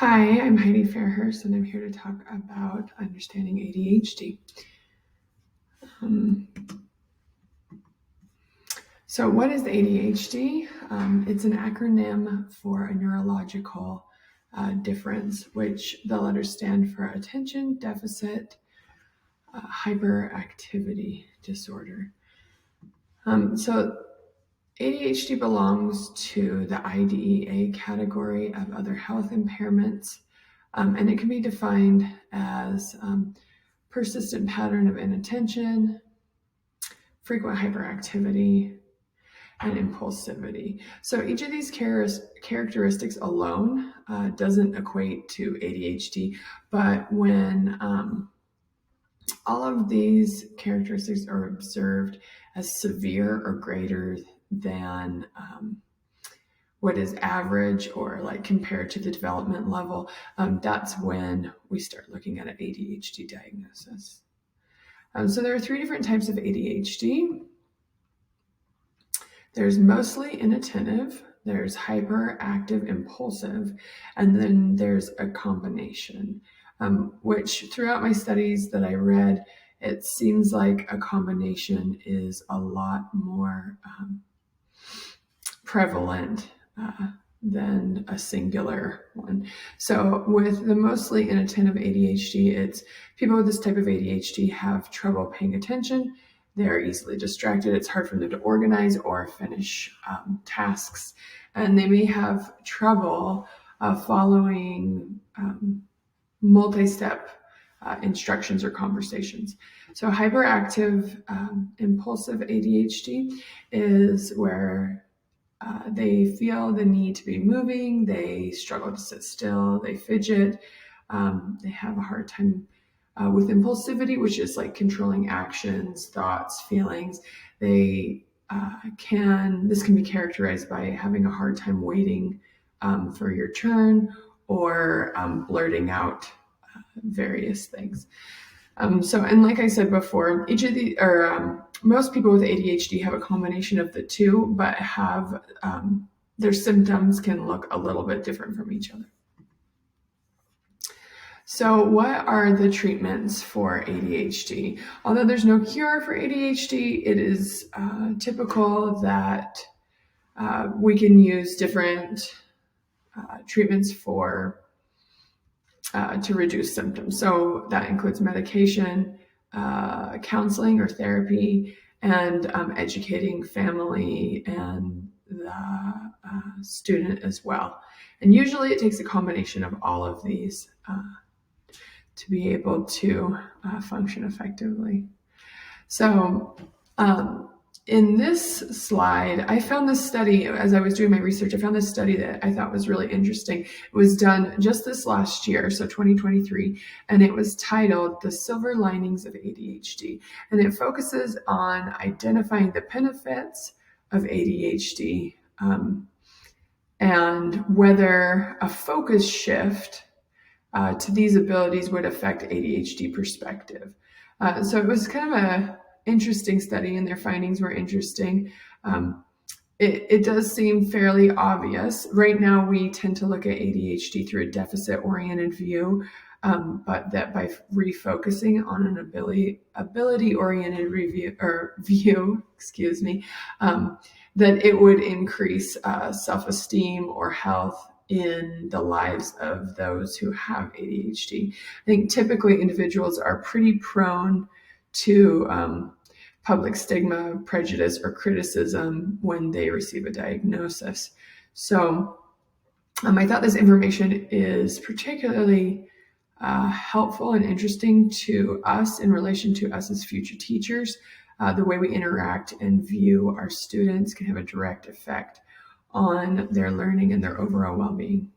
Hi, I'm Heidi Fairhurst, and I'm here to talk about understanding ADHD. Um, so, what is ADHD? It's an acronym for a neurological difference, which the letters stand for attention deficit hyperactivity disorder. So, ADHD belongs to the IDEA category of other health impairments, and it can be defined as persistent pattern of inattention, frequent hyperactivity, and impulsivity. So each of these characteristics alone doesn't equate to ADHD, but when all of these characteristics are observed as severe or greater than what is average or like compared to the development level, that's when we start looking at an ADHD diagnosis. So there are three different types of ADHD. There's mostly inattentive, there's hyperactive impulsive, and then there's a combination, which throughout my studies that I read, it seems like a combination is a lot more prevalent than a singular one. So with the mostly inattentive ADHD, it's people with this type of ADHD have trouble paying attention. They're easily distracted. It's hard for them to organize or finish tasks. And they may have trouble following multi-step instructions or conversations. So hyperactive impulsive ADHD is where they feel the need to be moving, they struggle to sit still, they fidget, they have a hard time with impulsivity, which is like controlling actions, thoughts, feelings. This can be characterized by having a hard time waiting for your turn or blurting out various things. And like I said before, each of the, or most people with ADHD have a combination of the two, but have their symptoms can look a little bit different from each other. So what are the treatments for ADHD? Although there's no cure for ADHD, it is typical that we can use different treatments to reduce symptoms. So that includes medication, counseling or therapy, and educating family and the student as well. And usually it takes a combination of all of these to be able to function effectively. So in this slide, I found this study, as I was doing my research, I found this study that I thought was really interesting. It was done just this last year, so 2023, and it was titled The Silver Linings of ADHD. And it focuses on identifying the benefits of ADHD and whether a focus shift to these abilities would affect ADHD perspective. So it was kind of a interesting study, and their findings were interesting. It does seem fairly obvious. Right now, we tend to look at ADHD through a deficit-oriented view, but that by refocusing on an ability-oriented view, that it would increase self-esteem or health in the lives of those who have ADHD. I think typically individuals are pretty prone to public stigma, prejudice, or criticism when they receive a diagnosis. So I thought this information is particularly helpful and interesting to us in relation to us as future teachers. The way we interact and view our students can have a direct effect on their learning and their overall well-being.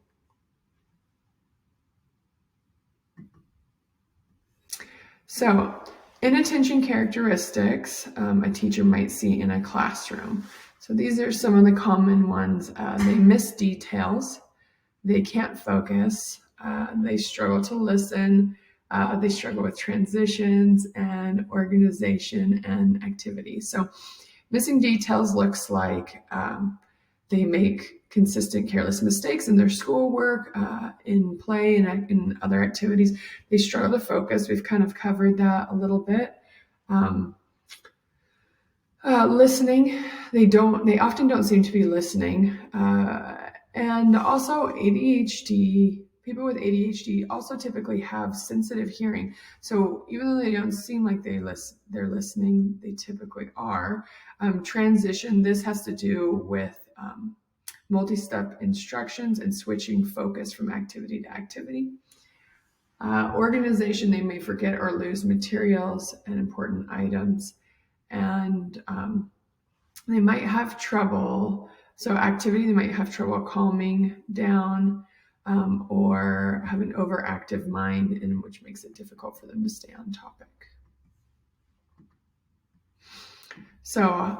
So, inattention characteristics a teacher might see in a classroom. So these are some of the common ones. They miss details, they can't focus, they struggle to listen, they struggle with transitions and organization and activity. So missing details looks like They make consistent careless mistakes in their schoolwork, in play, and in other activities. They struggle to focus. We've kind of covered that a little bit. Listening, they often don't seem to be listening. And also people with ADHD also typically have sensitive hearing. So even though they don't seem like they're listening, they typically are. Transition, this has to do with multi-step instructions and switching focus from activity to activity. Organization, they may forget or lose materials and important items. And they might have trouble. So activity, they might have trouble calming down, or have an overactive mind, which makes it difficult for them to stay on topic. So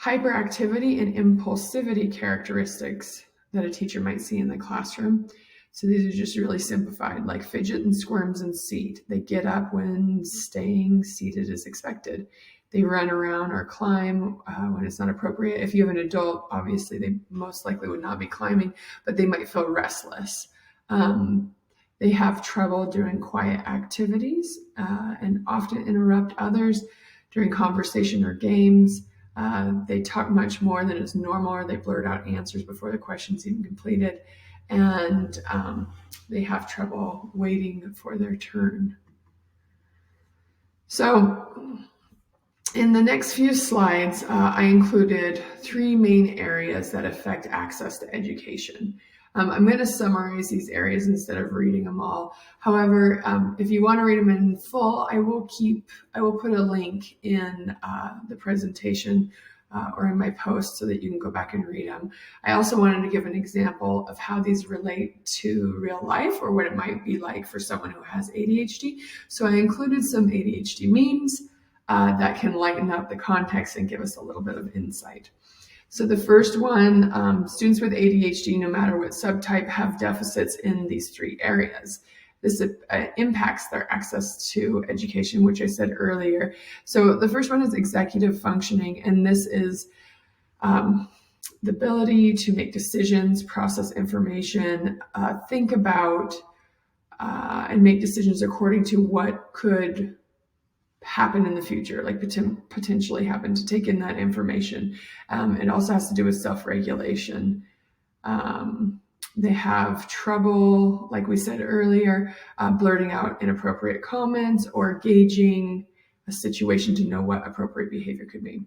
hyperactivity and impulsivity characteristics that a teacher might see in the classroom. So these are just really simplified, like fidget and squirms in seat. They get up when staying seated is expected. They run around or climb when it's not appropriate. If you have an adult, obviously they most likely would not be climbing, but they might feel restless. They have trouble doing quiet activities and often interrupt others during conversation or games. They talk much more than is normal, or they blurt out answers before the question's even completed. And they have trouble waiting for their turn. So in the next few slides, I included 3 main areas that affect access to education. I'm going to summarize these areas instead of reading them all. However, if you want to read them in full, I will put a link in the presentation or in my post so that you can go back and read them. I also wanted to give an example of how these relate to real life, or what it might be like for someone who has ADHD. So I included some ADHD memes that can lighten up the context and give us a little bit of insight. So the first one, students with ADHD, no matter what subtype, have deficits in these 3 areas. This impacts their access to education, which I said earlier. So the first one is executive functioning, and this is the ability to make decisions, process information, think about and make decisions according to what could happen in the future, like potentially happen, to take in that information. It also has to do with self-regulation. They have trouble, like we said earlier, blurting out inappropriate comments or gauging a situation to know what appropriate behavior could be.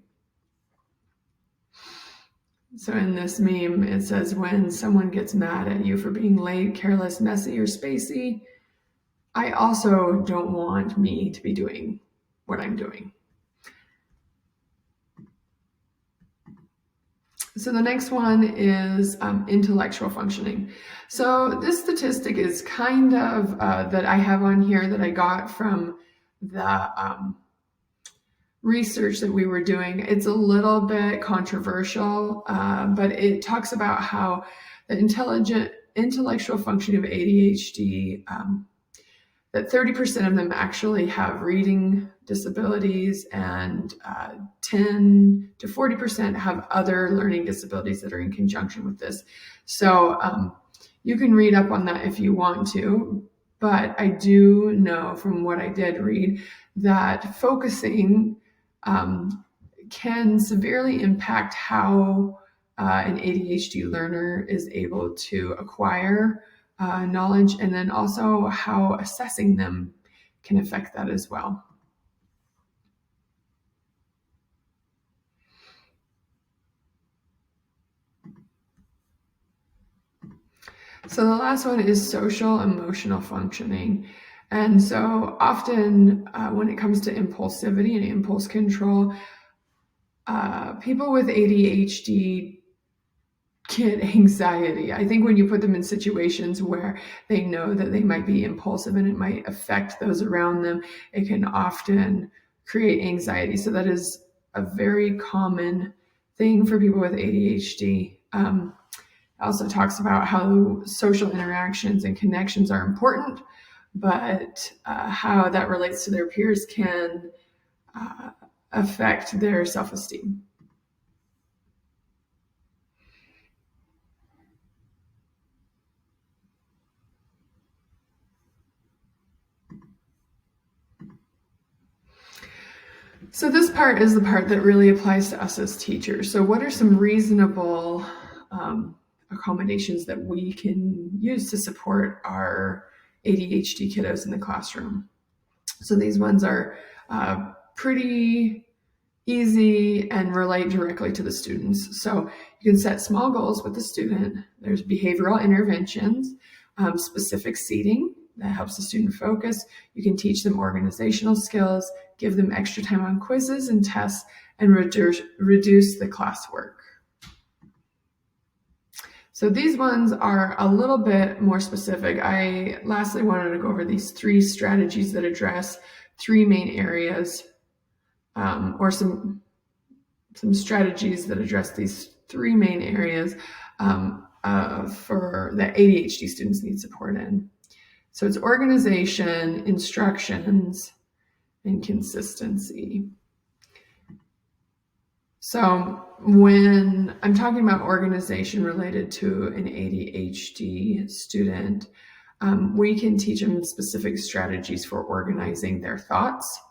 So in this meme, it says, when someone gets mad at you for being late, careless, messy, or spacey, I also don't want me to be doing what I'm doing. So the next one is intellectual functioning. So this statistic is kind of that I have on here that I got from the research that we were doing. It's a little bit controversial, but it talks about how the intellectual functioning of ADHD, that 30% of them actually have reading disabilities, and 10 to 40% have other learning disabilities that are in conjunction with this. So you can read up on that if you want to, but I do know from what I did read that focusing can severely impact how an ADHD learner is able to acquire knowledge, and then also how assessing them can affect that as well. So the last one is social emotional functioning. And so often when it comes to impulsivity and impulse control, people with ADHD get anxiety. I think when you put them in situations where they know that they might be impulsive and it might affect those around them, it can often create anxiety. So that is a very common thing for people with ADHD. It also talks about how social interactions and connections are important, but how that relates to their peers can affect their self-esteem. So this part is the part that really applies to us as teachers. So what are some reasonable accommodations that we can use to support our ADHD kiddos in the classroom? So these ones are pretty easy and relate directly to the students. So you can set small goals with the student. There's behavioral interventions, specific seating that helps the student focus. You can teach them organizational skills, give them extra time on quizzes and tests, and reduce the classwork. So these ones are a little bit more specific. I lastly wanted to go over these 3 strategies that address 3 main areas, or some strategies that address these 3 main areas for that ADHD students need support in. So it's organization, instructions, and consistency. So when I'm talking about organization related to an ADHD student, we can teach them specific strategies for organizing their thoughts,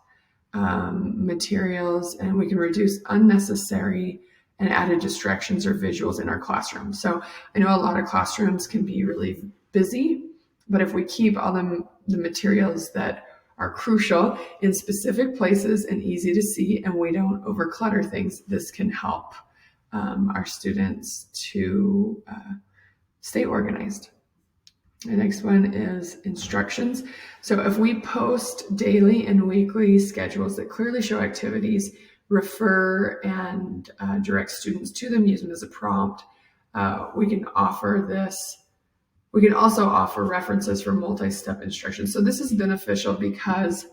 materials, and we can reduce unnecessary and added distractions or visuals in our classroom. So I know a lot of classrooms can be really busy, but if we keep all the materials that are crucial in specific places and easy to see, and we don't overclutter things, this can help our students to stay organized. The next one is instructions. So if we post daily and weekly schedules that clearly show activities, refer and direct students to them, use them as a prompt, we can offer this. We can also offer references for multi-step instruction. So this is beneficial because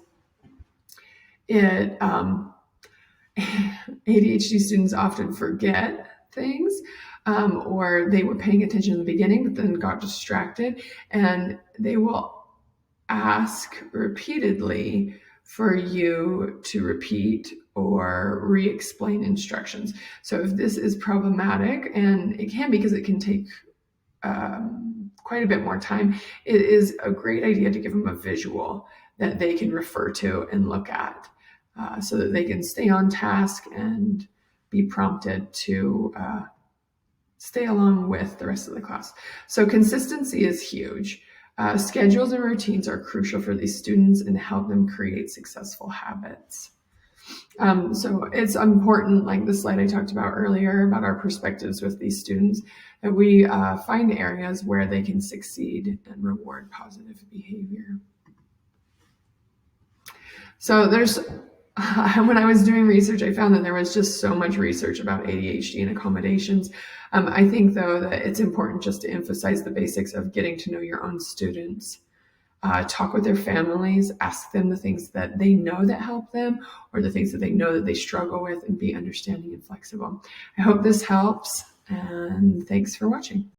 it ADHD students often forget things, or they were paying attention in the beginning but then got distracted, and they will ask repeatedly for you to repeat or re-explain instructions. So if this is problematic, and it can be because it can take quite a bit more time, it is a great idea to give them a visual that they can refer to and look at, so that they can stay on task and be prompted to stay along with the rest of the class. So consistency is huge. Schedules and routines are crucial for these students and help them create successful habits. So it's important, like the slide I talked about earlier about our perspectives with these students, that we find areas where they can succeed and reward positive behavior. So when I was doing research, I found that there was just so much research about ADHD and accommodations. I think, though, that it's important just to emphasize the basics of getting to know your own students. Talk with their families, ask them the things that they know that help them, or the things that they know that they struggle with, and be understanding and flexible. I hope this helps, and thanks for watching.